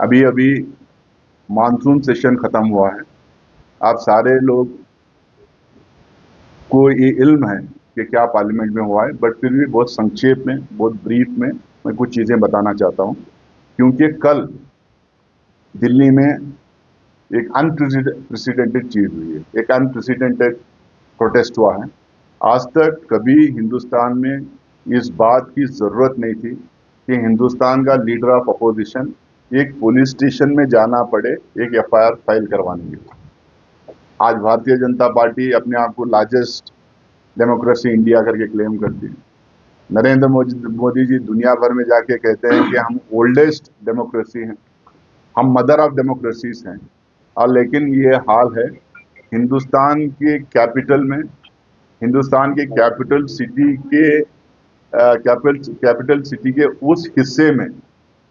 अभी अभी monsoon session खत्म हुआ है। आप सारे लोग को ये इल्म है कि क्या पार्लियामेंट में हुआ है, बट फिर भी बहुत संक्षेप में, बहुत ब्रीफ में मैं कुछ चीजें बताना चाहता हूं। क्योंकि कल दिल्ली में एक अनप्रेसिडेंटेड चीज हुई है, एक अनप्रेसिडेंटेड प्रोटेस्ट हुआ है। आज तक कभी हिंदुस्तान में इस बात की जरूरत नहीं थी कि हिंदुस्तान का लीडर ऑफ अपोजिशन एक पुलिस स्टेशन में जाना पड़े एक एफआईआर फाइल करवाने के लिए। आज भारतीय जनता पार्टी अपने आप को लार्जेस्ट डेमोक्रेसी इंडिया करके क्लेम करती है। नरेंद्र मोदी जी दुनिया भर में जाके कहते हैं कि हम ओल्डेस्ट डेमोक्रेसी हैं, हम मदर ऑफ डेमोक्रेसीज हैं। और लेकिन ये हाल है हिंदुस्तान के कैपिटल में, हिंदुस्तान के कैपिटल सिटी के कैपिटल सिटी के उस हिस्से में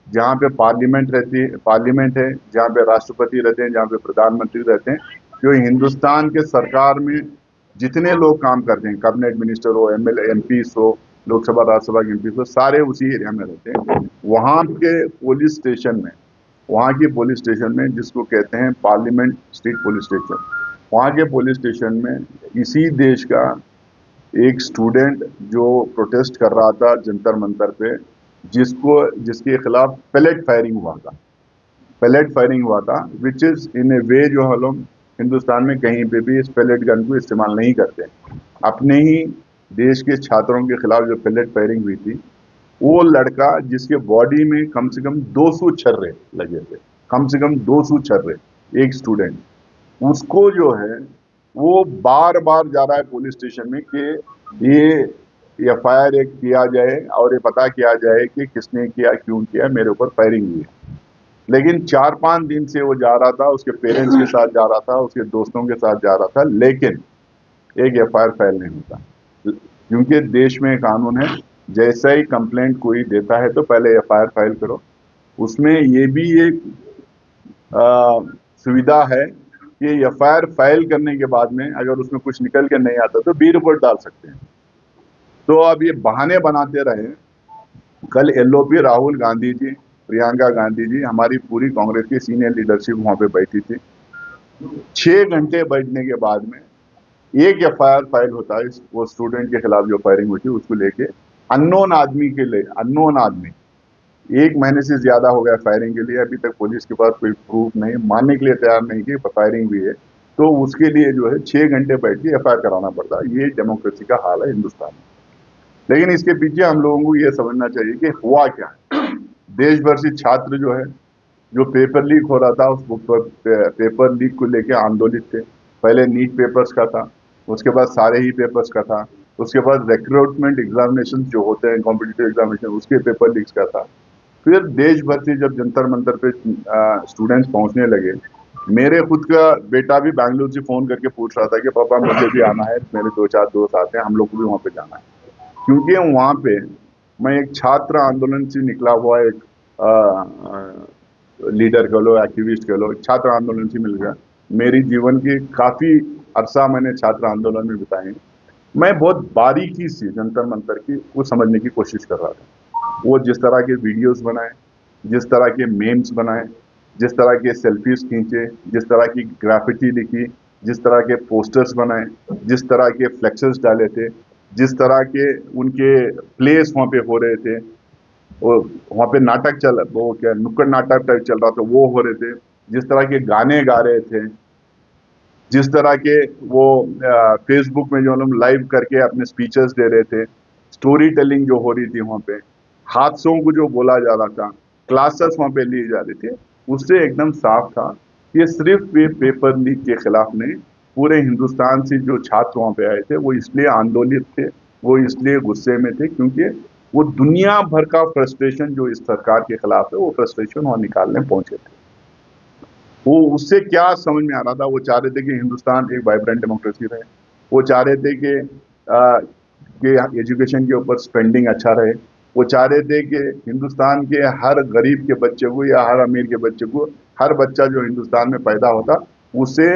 जहाँ पे पार्लियामेंट है, जहाँ पे राष्ट्रपति रहते हैं, जहाँ पे प्रधानमंत्री रहते हैं, जो हिंदुस्तान के सरकार में जितने लोग काम करते हैं, कैबिनेट मिनिस्टर हो, एमएलए एमपीस हो, लोकसभा राज्यसभा के एमपीस हो, सारे उसी एरिया में रहते हैं। वहाँ के पुलिस स्टेशन में, वहाँ की पुलिस स्टेशन में जिसको कहते हैं पार्लियामेंट स्ट्रीट पुलिस स्टेशन, वहाँ के पुलिस स्टेशन में इसी देश का एक स्टूडेंट जो प्रोटेस्ट कर रहा था जंतर मंतर पे, जिसके खिलाफ पैलेट फायरिंग हुआ था, पैलेट फायरिंग हुआ था, विच इज इन ए वे जो हम लोग हिंदुस्तान में कहीं पे भी इस पैलेट गन को इस्तेमाल नहीं करते। अपने ही देश के छात्रों के खिलाफ जो पैलेट फायरिंग हुई थी, वो लड़का जिसके बॉडी में कम से कम 200 छर्रे लगे थे, कम से कम 200 छर्रे, एक स्टूडेंट, उसको जो है वो बार बार जा रहा है पुलिस स्टेशन में कि ये एफआईआर एक किया जाए और ये पता किया जाए कि किसने किया, क्यों किया, मेरे ऊपर फायरिंग हुई है। लेकिन 4-5 दिन से वो जा रहा था, उसके पेरेंट्स के साथ जा रहा था, उसके दोस्तों के साथ जा रहा था, लेकिन एक एफआईआर फाइल नहीं होता। क्योंकि देश में कानून है, जैसा ही कंप्लेंट कोई देता है तो पहले एफआईआर फाइल करो। उसमें ये भी एक सुविधा है कि एफआईआर फाइल करने के बाद में अगर उसमें कुछ निकल के नहीं आता तो बी रिपोर्ट डाल सकते हैं। तो अब ये बहाने बनाते रहे। कल एलओपी राहुल गांधी जी, प्रियंका गांधी जी, हमारी पूरी कांग्रेस की सीनियर लीडरशिप वहां पे बैठी थी। 6 घंटे बैठने के बाद में एक एफआईआर फाइल होता है वो स्टूडेंट के खिलाफ जो फायरिंग हुई थी उसको लेके। अननोन आदमी के लिए, अननोन आदमी 1 महीने से ज्यादा हो गया फायरिंग के लिए, अभी तक पुलिस के पास कोई प्रूफ नहीं, मानने के लिए तैयार नहीं कि फायरिंग हुई है, तो उसके लिए जो है 6 घंटे बैठ के एफआईआर कराना पड़ता है। ये डेमोक्रेसी का हाल है हिंदुस्तान में। लेकिन इसके पीछे हम लोगों को ये समझना चाहिए कि हुआ क्या है। देश भर से छात्र जो है, जो पेपर लीक हो रहा था, उस पेपर लीक को लेके आंदोलित थे। पहले नीट पेपर्स का था, उसके बाद सारे ही पेपर्स का था, उसके बाद रिक्रूटमेंट एग्जामिनेशन जो होते हैं, कॉम्पिटिटिव एग्जामिनेशन, उसके पेपर लीक्स का था। फिर देश भर से जब जंतर मंतर पे स्टूडेंट्स पहुंचने लगे, मेरे खुद का बेटा भी बैंगलोर से फोन करके पूछ रहा था कि पापा मुझे भी आना है, मेरे 2-4 दोस्त आते हैं, हम लोग को भी वहां पे जाना है। क्योंकि वहां पे मैं एक छात्र आंदोलन से निकला हुआ एक लीडर कह लो, एक्टिविस्ट कह लो, छात्र आंदोलन से मिल गया। मेरी जीवन की काफी अरसा मैंने छात्र आंदोलन में बिताए। मैं बहुत बारीकी से जंतर मंतर की वो समझने की कोशिश कर रहा था। वो जिस तरह के वीडियोस बनाए, जिस तरह के मेम्स बनाए, जिस तरह के सेल्फीज खींचे, जिस तरह की ग्राफिटी लिखी, जिस तरह के पोस्टर्स बनाए, जिस तरह के फ्लेक्सेस डाले थे, जिस तरह के उनके प्लेस वहां पे हो रहे थे, वहां पे नाटक वो क्या नुक्कड़ नाटक टाइप चल रहा था, वो हो रहे थे, जिस तरह के गाने गा रहे थे, जिस तरह के वो फेसबुक में जो हम लाइव करके अपने स्पीचेस दे रहे थे, स्टोरी टेलिंग जो हो रही थी वहां पे, हादसों को जो बोला जा रहा था, क्लासेस वहां पे ली जा रही थी, उससे एकदम साफ था कि सिर्फ ये पेपर लीक के खिलाफ नहीं, पूरे हिंदुस्तान से जो छात्र वहां पे आए थे वो इसलिए आंदोलित थे, वो इसलिए गुस्से में थे क्योंकि वो दुनिया भर का फ्रस्ट्रेशन जो इस सरकार के खिलाफ है वो फ्रस्ट्रेशन वहां निकालने पहुंचे थे। वो उससे क्या समझ में आ रहा था, वो चाह रहे थे कि हिंदुस्तान एक वाइब्रेंट डेमोक्रेसी रहे, वो चाह रहे थे कि एजुकेशन के ऊपर स्पेंडिंग अच्छा रहे, वो चाह रहे थे कि हिंदुस्तान के हर गरीब के बच्चे को या हर अमीर के बच्चे को, हर बच्चा जो हिंदुस्तान में पैदा होता उसे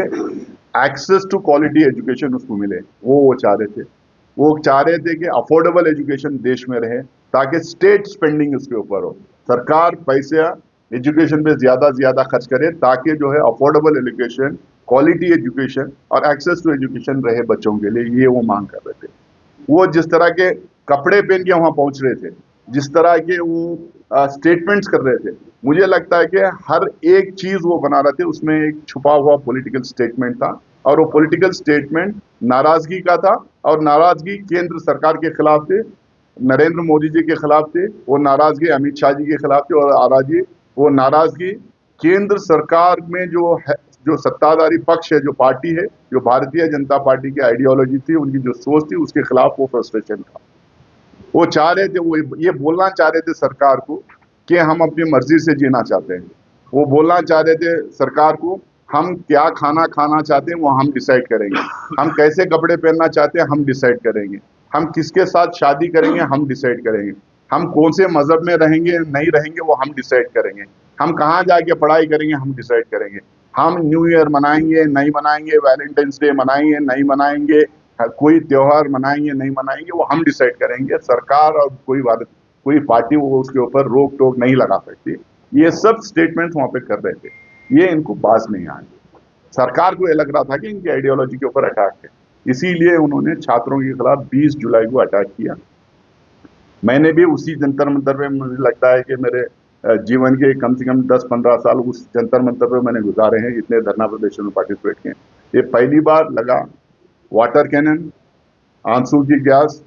एक्सेस टू क्वालिटी एजुकेशन उसको मिले, वो चाह रहे थे। वो चाह रहे थे कि अफोर्डेबल एजुकेशन देश में रहे ताकि स्टेट स्पेंडिंग उसके ऊपर हो, सरकार पैसे एजुकेशन पे ज्यादा से ज्यादा खर्च करें ताकि जो है अफोर्डेबल एजुकेशन, क्वालिटी एजुकेशन और एक्सेस टू एजुकेशन रहे बच्चों के लिए, ये वो मांग कर रहे थे। वो जिस तरह के कपड़े पहन के वहां पहुंच रहे थे, जिस तरह के वो स्टेटमेंट्स कर रहे थे, मुझे लगता है कि हर एक चीज वो बना रहे थे उसमें एक छुपा हुआ पॉलिटिकल स्टेटमेंट था, और वो पॉलिटिकल स्टेटमेंट नाराजगी का था, और नाराजगी केंद्र सरकार के खिलाफ थे, नरेंद्र मोदी जी के खिलाफ थे, वो नाराजगी अमित शाह जी के खिलाफ थे, और नाराजगी वो नाराजगी केंद्र सरकार में जो है, जो सत्ताधारी पक्ष है, जो पार्टी है, जो भारतीय जनता पार्टी की आइडियोलॉजी थी, उनकी जो सोच थी, उसके खिलाफ वो फ्रस्ट्रेशन था। वो चाह रहे थे, वो ये बोलना चाह रहे थे सरकार को कि हम अपनी मर्जी से जीना चाहते हैं। वो बोलना चाह रहे थे सरकार को, हम क्या खाना खाना चाहते हैं वो हम डिसाइड करेंगे, हम कैसे कपड़े पहनना चाहते हैं हम डिसाइड करेंगे, हम किसके साथ शादी करेंगे हम डिसाइड करेंगे, हम कौन से मजहब में रहेंगे नहीं रहेंगे वो हम डिसाइड करेंगे, हम कहाँ जाके पढ़ाई करेंगे हम डिसाइड करेंगे, हम न्यू ईयर मनाएंगे नहीं मनाएंगे, वैलेंटाइंस डे मनाएंगे नहीं मनाएंगे, कोई त्योहार मनाएंगे नहीं मनाएंगे, वो हम डिसाइड करेंगे। सरकार और कोई पार्टी वो उसके ऊपर रोक टोक नहीं लगा सकती। ये सब स्टेटमेंट वहां पे कर रहे थे, ये इनको बात नहीं आई। सरकार को ये लग रहा था कि इनकी आइडियोलॉजी के ऊपर अटैक है, इसीलिए उन्होंने छात्रों के खिलाफ 20 जुलाई को अटैक किया। मैंने भी उसी जंतर मंतर पे, मुझे लगता है कि मेरे जीवन के कम से कम 10-15 साल उस जंतर मंतर पे मैंने गुजारे हैं, इतने धरना प्रदर्शन में पार्टिसिपेट किए। ये पहली बार लगा वाटर कैनन, आंसू की गैस,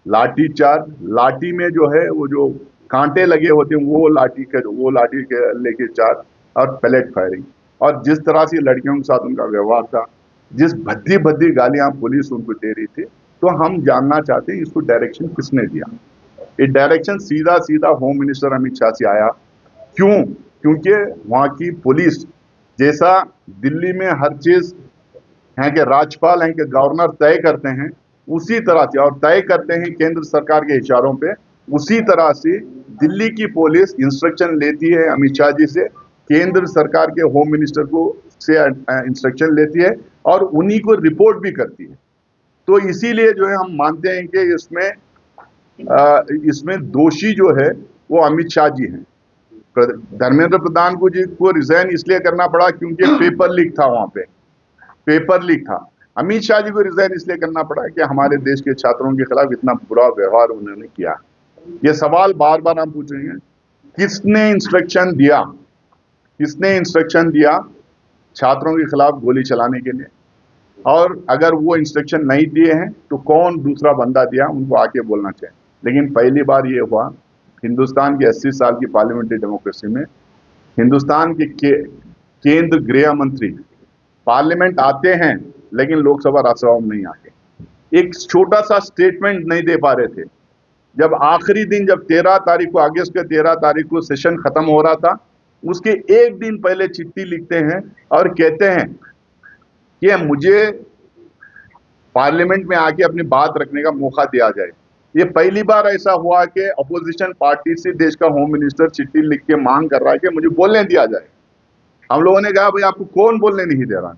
लाठी चार्ज, लाठी में जो है वो जो कांटे लगे होते हैं वो लाठी के लेके चार्ज, और पैलेट फायरिंग, और जिस तरह से लड़कियों के साथ उनका व्यवहार था, जिस भद्दी भद्दी गालियां पुलिस उनको दे रही थी, तो हम जानना चाहते हैं इसको डायरेक्शन किसने दिया। ये डायरेक्शन सीधा सीधा होम मिनिस्टर अमित शाह से आया। क्यों? क्योंकि वहां की पुलिस, जैसा दिल्ली में हर चीज है कि राज्यपाल हैं कि गवर्नर तय करते हैं, उसी तरह से, और तय करते हैं केंद्र सरकार के इशारों पे, उसी तरह से दिल्ली की पुलिस इंस्ट्रक्शन लेती है अमित शाह जी से, केंद्र सरकार के होम मिनिस्टर को से इंस्ट्रक्शन लेती है, और उन्हीं को रिपोर्ट भी करती है। तो इसीलिए जो है हम मानते हैं कि इसमें दोषी जो है वो अमित शाह जी हैं। धर्मेंद्र प्रधान को जी को रिजाइन इसलिए करना पड़ा क्योंकि पेपर लीक था, वहां पे पेपर लीक था। अमित शाह जी को रिजाइन इसलिए करना पड़ा कि हमारे देश के छात्रों के खिलाफ इतना बुरा व्यवहार उन्होंने किया। ये सवाल बार बार हम पूछेंगे, किसने इंस्ट्रक्शन दिया, किसने इंस्ट्रक्शन दिया छात्रों के खिलाफ गोली चलाने के लिए, और अगर वो इंस्ट्रक्शन नहीं दिए हैं तो कौन दूसरा बंदा दिया, उनको आके बोलना चाहिए। लेकिन पहली बार ये हुआ हिंदुस्तान की 80 साल की पार्लियामेंट्री डेमोक्रेसी में, हिंदुस्तान के केंद्र गृह मंत्री पार्लियामेंट आते हैं लेकिन लोकसभा राज्यसभा में नहीं आते, एक छोटा सा स्टेटमेंट नहीं दे पा रहे थे। जब आखिरी दिन, जब 13 तारीख को, अगस्त के 13 तारीख को सेशन खत्म हो रहा था, उसके एक दिन पहले चिट्ठी लिखते हैं और कहते हैं कि मुझे पार्लियामेंट में आके अपनी बात रखने का मौका दिया जाए। ये पहली बार ऐसा हुआ कि अपोजिशन पार्टी से देश का होम मिनिस्टर चिट्ठी लिख के मांग कर रहा है कि मुझे बोलने दिया जाए। हम लोगों ने कहा भाई आपको कौन बोलने नहीं दे रहा,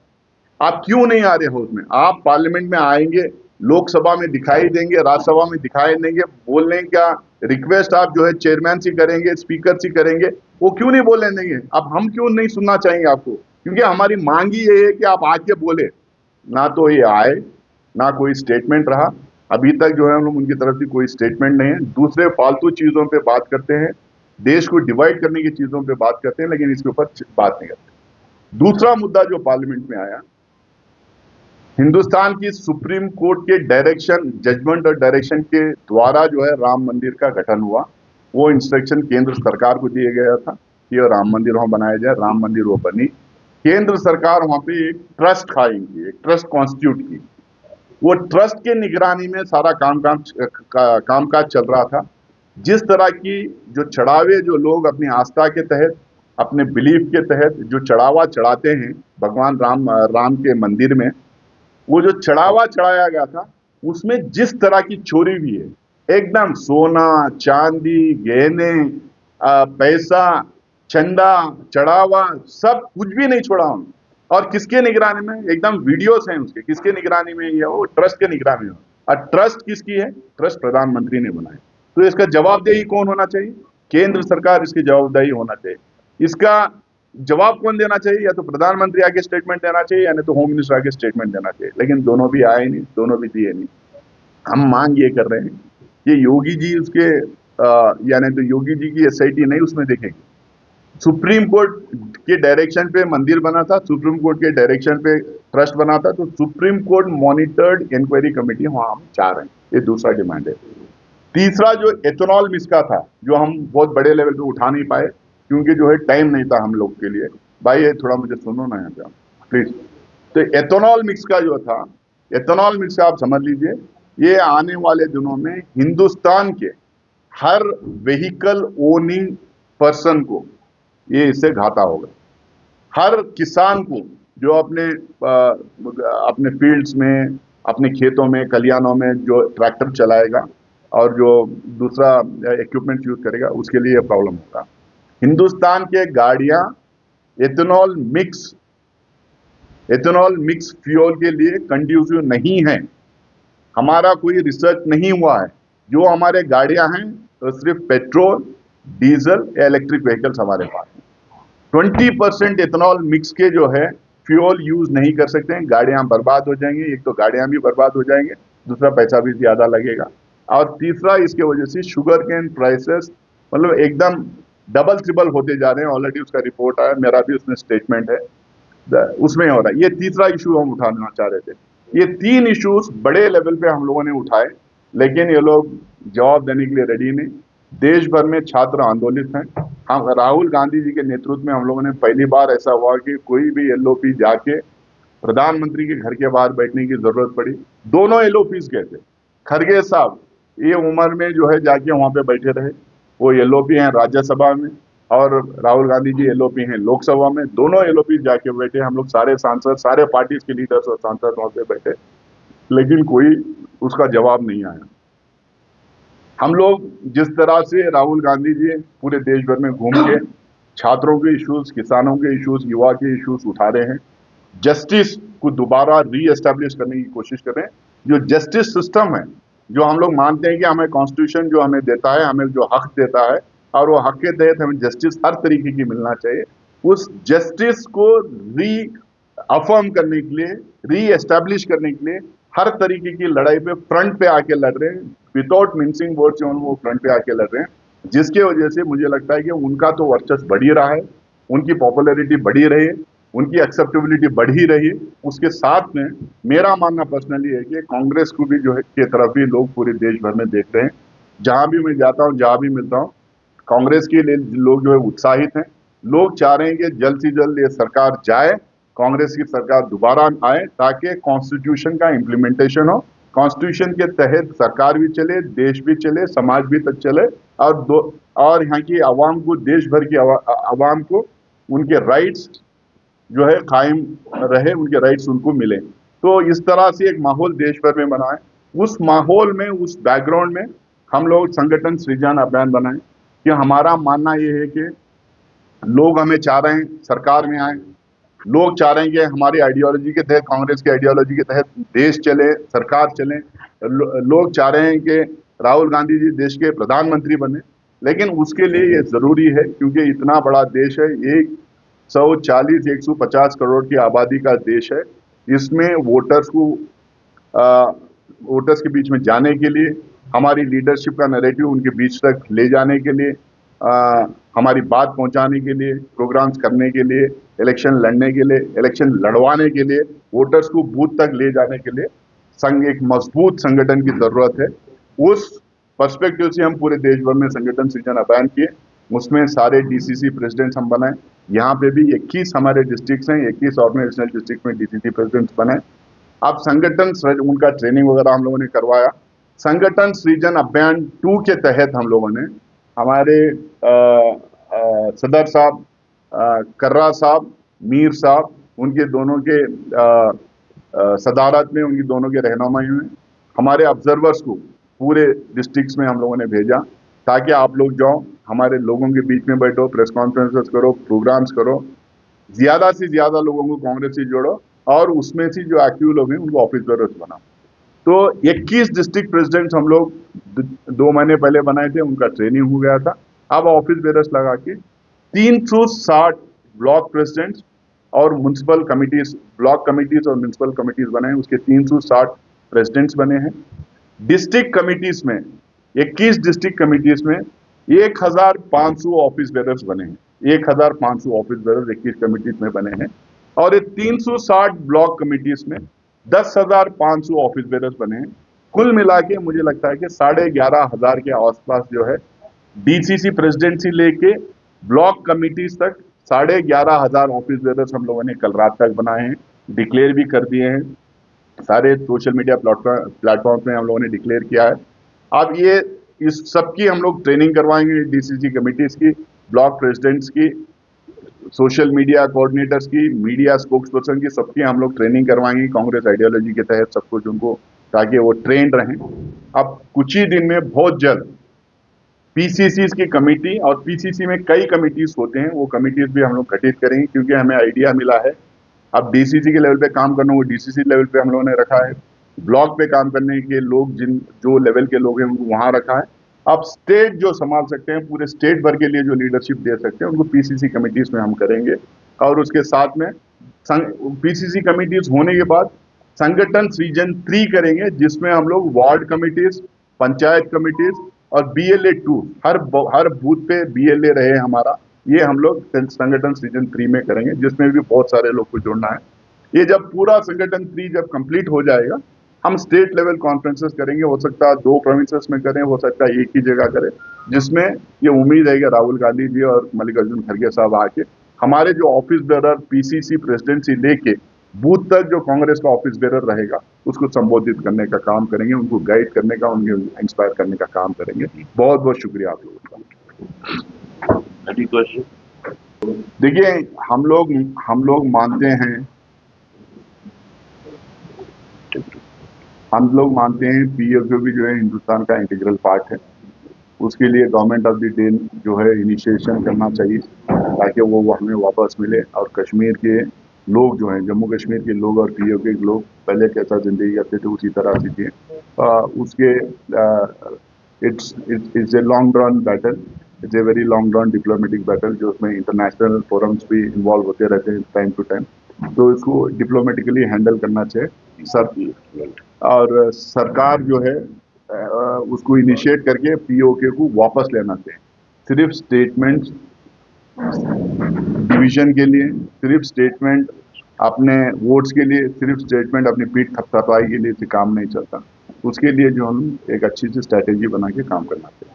आप क्यों नहीं आ रहे हाउस में, आप पार्लियामेंट में आएंगे, लोकसभा में दिखाई देंगे, राज्यसभा में दिखाई देंगे, बोलने का रिक्वेस्ट आप जो है चेयरमैन से करेंगे, स्पीकर से करेंगे, वो क्यों नहीं बोलने देंगे। अब हम क्यों नहीं सुनना चाहेंगे आपको, क्योंकि हमारी मांग ही ये है कि आप आके बोले। ना तो ये आए, ना कोई स्टेटमेंट रहा, अभी तक जो है हम लोग उनकी तरफ से कोई स्टेटमेंट नहीं है। दूसरे फालतू चीजों पे बात करते हैं, देश को डिवाइड करने की चीजों पे बात करते हैं, लेकिन इसके ऊपर बात नहीं करते। दूसरा मुद्दा जो पार्लियामेंट में आया, हिंदुस्तान की सुप्रीम कोर्ट के डायरेक्शन, जजमेंट और डायरेक्शन के द्वारा जो है राम मंदिर का गठन हुआ। वो इंस्ट्रक्शन केंद्र सरकार को दिया गया था कि राम मंदिर वहां बनाया जाए, राम मंदिर वो बनी। केंद्र सरकार वहां पे एक ट्रस्ट कायम की, एक ट्रस्ट कॉन्स्टिट्यूट की। वो ट्रस्ट के निगरानी में सारा कामकाज चल रहा था। जिस तरह की जो चढ़ावे, जो लोग अपनी आस्था के तहत, अपने बिलीफ के तहत जो चढ़ावा चढ़ाते हैं भगवान राम के मंदिर में, वो जो चढ़ावा चढ़ाया गया था उसमें जिस तरह की चोरी हुई है, एकदम सोना चांदी गहने पैसा चंदा चढ़ावा सब कुछ भी नहीं छोड़ा उन्होंने। और किसके निगरानी में, एकदम वीडियोस हैं उसके, किसके निगरानी में, ये वो ट्रस्ट के निगरानी में। और ट्रस्ट किसकी है, ट्रस्ट प्रधानमंत्री ने बनाया। तो इसका जवाबदेही कौन होना चाहिए, केंद्र सरकार इसकी जवाबदेही होना चाहिए। इसका जवाब कौन देना चाहिए? या तो प्रधानमंत्री आके स्टेटमेंट देना चाहिए या नहीं तो होम मिनिस्टर आके स्टेटमेंट देना चाहिए, लेकिन दोनों भी आए नहीं, दोनों भी दिए नहीं। हम मांग ये कर रहे हैं कि योगी जी उसके यानी तो योगी जी की एसआईटी नहीं उसमें देखेंगे। सुप्रीम कोर्ट के डायरेक्शन पे मंदिर बना था, सुप्रीम कोर्ट के डायरेक्शन पे ट्रस्ट बना था, तो supreme court monitored inquiry committee वहां हम चाह रहे हैं। ये दूसरा डिमांड है। तीसरा जो एथेनॉल मिसका था, जो हम बहुत बड़े लेवल पे उठा नहीं पाए क्योंकि जो है टाइम नहीं था हम लोग के लिए। भाई ये थोड़ा मुझे सुनो ना यहाँ पे प्लीज। तो एथेनॉल मिक्स का जो था, एथेनॉल मिक्स का आप समझ लीजिए, ये आने वाले दिनों में हिंदुस्तान के हर व्हीकल ओनिंग पर्सन को ये इससे घाटा होगा। हर किसान को जो अपने फील्ड्स में, अपने खेतों में, खलिहानों में जो ट्रैक्टर चलाएगा और जो दूसरा इक्विपमेंट यूज करेगा उसके लिए प्रॉब्लम होगा। हिंदुस्तान के गाड़ियां एथेनॉल मिक्स फ्यूल के लिए कंड्यूसिव नहीं है। हमारा कोई रिसर्च नहीं हुआ है। जो हमारे गाड़ियां हैं तो सिर्फ पेट्रोल, डीजल या इलेक्ट्रिक व्हीकल्स हमारे पास हैं। 20% एथेनॉल मिक्स के जो है फ्यूल यूज नहीं कर सकते हैं। गाड़ियां बर्बाद हो जाएंगी। एक तो गाड़ियां भी बर्बाद हो जाएंगे, दूसरा पैसा भी ज्यादा लगेगा, और तीसरा इसके वजह से शुगर केन प्राइसेस मतलब एकदम डबल ट्रिपल होते जा रहे हैं। ऑलरेडी उसका रिपोर्ट आया, मेरा भी उसमें स्टेटमेंट है, उसमें हो रहा है। ये तीसरा इशू हम उठाना चाह रहे थे। ये तीन इश्यूज बड़े लेवल पे हम लोगों ने उठाए, लेकिन ये लोग जवाब देने के लिए रेडी नहीं। देश भर में छात्र आंदोलित हैं। हम राहुल गांधी जी के नेतृत्व में हम लोगों ने पहली बार ऐसा हुआ कि कोई भी एलओपी जाके प्रधानमंत्री के घर के बाहर बैठने की जरूरत पड़ी। दोनों एलओपीज गए थे। खरगे साहब ये उम्र में जो है जाके वहां पे बैठे रहे। वो एलओपी हैं राज्यसभा में और राहुल गांधी जी एलओपी हैं लोकसभा में। दोनों एलओपी जाके बैठे। हम लोग सारे सांसद, सारे पार्टीज के लीडर्स और सांसद वहां पे बैठे, लेकिन कोई उसका जवाब नहीं आया। हम लोग जिस तरह से राहुल गांधी जी पूरे देश भर में घूम के छात्रों के इश्यूज, किसानों के इश्यूज, युवा के इश्यूज उठा रहे हैं, जस्टिस को दोबारा री एस्टेब्लिश करने की कोशिश कर रहे हैं। जो जस्टिस सिस्टम है, जो हम लोग मानते हैं कि हमें कॉन्स्टिट्यूशन जो हमें देता है, हमें जो हक देता है, और वो हक के तहत हमें जस्टिस हर तरीके की मिलना चाहिए, उस जस्टिस को री अफर्म करने के लिए, री एस्टेब्लिश करने के लिए हर तरीके की लड़ाई पे फ्रंट पे आके लड़ रहे हैं। विदाउट मिंसिंग वर्ड्स वो फ्रंट पे आके लड़ रहे हैं, जिसके वजह से मुझे लगता है कि उनका तो वर्चस्व बढ़ ही रहा है, उनकी पॉपुलैरिटी बढ़ी रही है, उनकी एक्सेप्टेबिलिटी बढ़ी रही है। उसके साथ में मेरा मानना पर्सनली है कि कांग्रेस को भी जो है की तरफ भी लोग पूरे देश भर में देख रहे हैं। जहां भी मैं जाता हूं, जहां भी मिलता हूं, कांग्रेस के लिए लोग जो है उत्साहित हैं। लोग चाह रहे हैं कि जल्द से जल्द ये सरकार जाए, कांग्रेस की सरकार दोबारा आए, ताकि कॉन्स्टिट्यूशन का इम्प्लीमेंटेशन हो, कॉन्स्टिट्यूशन के तहत सरकार भी चले, देश भी चले, समाज भी तक चले, और यहाँ की आवाम को, देश भर की आवाम को उनके राइट्स जो है कायम रहे, उनके राइट्स उनको मिले। तो इस तरह से एक माहौल देश भर में बना है। उस माहौल में, उस बैकग्राउंड में हम लोग संगठन सृजन अभियान बनाए कि हमारा मानना यह है कि लोग हमें चाह रहे हैं सरकार में आए, लोग चाह रहे हैं कि हमारी आइडियोलॉजी के तहत, कांग्रेस की आइडियोलॉजी के तहत देश चले, सरकार चले। लोग चाह रहे हैं कि राहुल गांधी जी देश के प्रधानमंत्री बने, लेकिन उसके लिए ये जरूरी है, क्योंकि इतना बड़ा देश है, 140-150 करोड़ की आबादी का देश है। इसमें वोटर्स के बीच में जाने के लिए, हमारी लीडरशिप का नैरेटिव उनके बीच तक ले जाने के लिए, हमारी बात पहुंचाने के लिए, प्रोग्राम्स करने के लिए, इलेक्शन लड़ने के लिए, इलेक्शन लड़वाने के लिए, वोटर्स को बूथ तक ले जाने के लिए एक मजबूत संगठन की जरूरत है। उस पर्सपेक्टिव से हम पूरे देश भर में संगठन सृजन अभियान किए। उसमें सारे डीसीसी प्रेसिडेंट्स हम बनाए। यहाँ पे भी 21 हमारे डिस्ट्रिक्ट्स हैं, 21 ऑर्गेनाइजेशनल डिस्ट्रिक्ट में डीसीसी प्रेसिडेंट्स बनाए। अब संगठन उनका ट्रेनिंग वगैरह हम लोगों ने करवाया। संगठन सृजन अभियान 2 के तहत हम लोगों ने हमारे सदर साहब, कर्रा साहब, मीर साहब, उनके दोनों के सदारत में, उनकी दोनों के रहनुमाई में हमारे ऑब्जर्वर्स को पूरे डिस्ट्रिक्ट्स में हम लोगों ने भेजा, ताकि आप लोग जाओ, हमारे लोगों के बीच में बैठो, प्रेस कॉन्फ्रेंसेस करो, प्रोग्राम्स करो, ज्यादा से ज्यादा लोगों को कांग्रेस से जोड़ो, और उसमें से जो एक्टिव लोग हैं उनको ऑफिस बेयरर्स बनाओ। तो 21 डिस्ट्रिक्ट प्रेसिडेंट्स हम लोग 2 महीने पहले बनाए थे, उनका ट्रेनिंग हो गया था। अब ऑफिस बेयरर्स लगा के 360 ब्लॉक प्रेसिडेंट्स और म्युनिसिपल कमिटीज, ब्लॉक कमिटीज और म्युनिसिपल कमिटीज बने हैं, उसके 360 प्रेसिडेंट्स बने हैं। डिस्ट्रिक्ट कमिटीज में 21 डिस्ट्रिक्ट कमिटीज में 1500 ऑफिस बेरर्स बने हैं। 1500 ऑफिस बेरर्स 21 कमिटीज में बने हैं और ये 360 ब्लॉक कमिटीज में 10,500 ऑफिस बेरर्स बने हैं। कुल मिला के मुझे लगता है कि 11,500 के आसपास जो है डीसीसी प्रेसिडेंसी लेके ब्लॉक कमिटीज तक 11,500 ऑफिस बेरर्स हम लोगों ने कल रात तक बनाए हैं, डिक्लेयर भी कर दिए हैं। सारे सोशल मीडिया प्लेटफॉर्म पे हम लोगों ने डिक्लेयर किया है। अब ये इस सबकी हम लोग ट्रेनिंग करवाएंगे, डीसीसी कमिटीज की, ब्लॉक प्रेसिडेंट्स की, सोशल मीडिया कोऑर्डिनेटर्स की, मीडिया स्पोक्स पर्सन की, सबकी हम लोग ट्रेनिंग करवाएंगे कांग्रेस आइडियोलॉजी के तहत सब कुछ उनको, ताकि वो ट्रेंड रहें। अब कुछ ही दिन में बहुत जल्द पीसीसी की कमेटी, और पीसीसी में कई कमिटीज होते हैं, वो कमिटीज भी हम लोग गठित करेंगे, क्योंकि हमें आइडिया मिला है अब डीसीसी के लेवल पे काम करना, वो डीसीसी लेवल पे हम लोगों ने रखा है। ब्लॉक पे काम करने के लोग जो लेवल के लोग हैं उनको वहां रखा है। अब स्टेट जो संभाल सकते हैं, पूरे स्टेट भर के लिए जो लीडरशिप दे सकते हैं, उनको पीसीसी कमिटीज में हम करेंगे। और उसके साथ में पीसीसी कमिटीज होने के बाद संगठन सृजन 3 करेंगे, जिसमें हम लोग वार्ड कमिटीज, पंचायत कमिटीज और BLA 2 हर बूथ पे BLA रहे हमारा, ये हम लोग संगठन सृजन 3 में करेंगे, जिसमें भी बहुत सारे लोग को जोड़ना है। ये जब पूरा संगठन 3 जब कंप्लीट हो जाएगा, हम स्टेट लेवल कॉन्फ्रेंसेस करेंगे। हो सकता है 2 प्रोविंसेस में करें, हो सकता है एक ही जगह करें, जिसमें ये उम्मीद है कि राहुल गांधी जी और मल्लिकार्जुन खड़गे साहब आके हमारे जो ऑफिस बेरर पीसीसी प्रेसिडेंसी लेके बूथ तक जो कांग्रेस का ऑफिस बेरर रहेगा, उसको संबोधित करने का काम करेंगे, उनको गाइड करने का, उनको इंस्पायर करने का काम करेंगे। बहुत बहुत शुक्रिया आप लोगों का। देखिए, हम लोग मानते हैं पीएफओ भी जो है हिंदुस्तान का इंटीग्रल पार्ट है। उसके लिए गवर्नमेंट ऑफ द डे जो है इनिशिएशन करना चाहिए, ताकि वो हमें वापस मिले और कश्मीर के लोग जो हैं, जम्मू कश्मीर के लोग और पीओ के लोग पहले कैसा जिंदगी करते थे उसी तरह से जिए। उसके it's a long run battle, it's a very long run diplomatic battle, जो उसमें इंटरनेशनल फोरम्स भी इन्वॉल्व होते रहते हैं टाइम टू टाइम। तो इसको डिप्लोमेटिकली हैंडल करना चाहिए और सरकार जो है उसको इनिशिएट करके पीओके को वापस लेना चाहिए। सिर्फ स्टेटमेंट डिवीजन के लिए, सिर्फ स्टेटमेंट अपने वोट्स के लिए, सिर्फ स्टेटमेंट अपनी पीठ थपथपाई के लिए से काम नहीं चलता। उसके लिए जो हम एक अच्छी सी स्ट्रैटेजी बना के काम करना चाहिए।